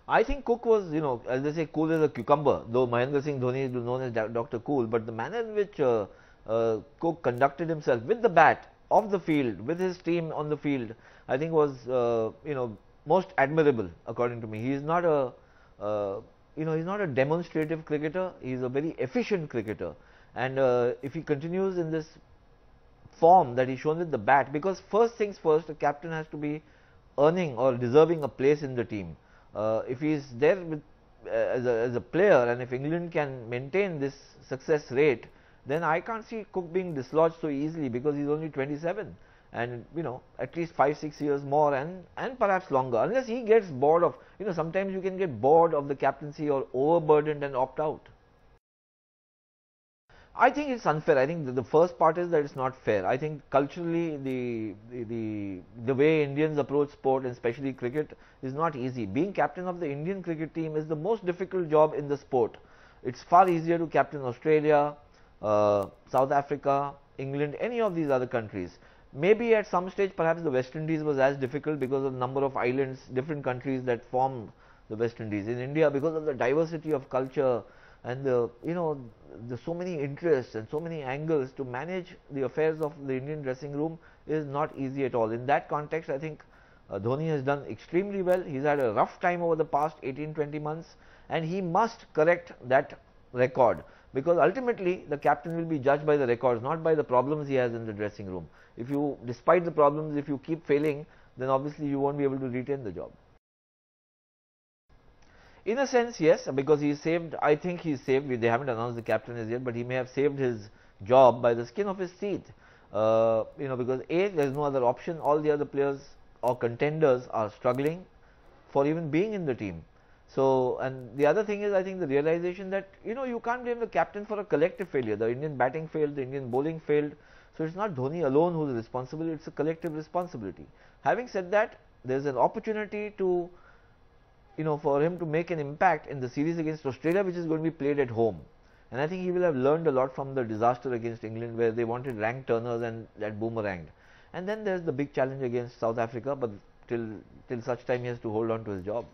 I think Cook was, as they say, cool as a cucumber, though Mahendra Singh Dhoni is known as Dr. Cool, but the manner in which Cook conducted himself with the bat, off the field, with his team on the field, I think was, most admirable according to me. He is not a, he's not a demonstrative cricketer, he is a very efficient cricketer. And if he continues in this form that he's shown with the bat, because first things first, a captain has to be earning or deserving a place in the team. If he is there with, as a player, and if England can maintain this success rate, then I can't see Cook being dislodged so easily, because he's only 27, and at least 5-6 years more, and perhaps longer, unless he gets bored of, sometimes you can get bored of the captaincy or overburdened and opt out. I think it's unfair. I think the first part is that it's not fair. I think culturally the way Indians approach sport, and especially cricket, is not easy. Being captain of the Indian cricket team is the most difficult job in the sport. It's far easier to captain Australia, South Africa, England, any of these other countries. Maybe at some stage perhaps the West Indies was as difficult because of the number of islands, different countries that form the West Indies. In India, because of the diversity of culture and there's so many interests and so many angles, to manage the affairs of the Indian dressing room is not easy at all. In that context, I think Dhoni has done extremely well. He's had a rough time over the past 18-20 months, and he must correct that record, because ultimately the captain will be judged by the records, not by the problems he has in the dressing room. If you, despite the problems, if you keep failing, then obviously you won't be able to retain the job. In a sense, yes, because he's saved. I think he's saved. They haven't announced the captain as yet, but he may have saved his job by the skin of his teeth. Because A, there's no other option. All the other players or contenders are struggling for even being in the team. So, and the other thing is, I think the realization that, you can't blame the captain for a collective failure. The Indian batting failed, the Indian bowling failed. So, it's not Dhoni alone who's responsible, it's a collective responsibility. Having said that, there's an opportunity to, for him to make an impact in the series against Australia, which is going to be played at home. And I think he will have learned a lot from the disaster against England, where they wanted rank turners and that boomeranged. And then there's the big challenge against South Africa, but till such time he has to hold on to his job.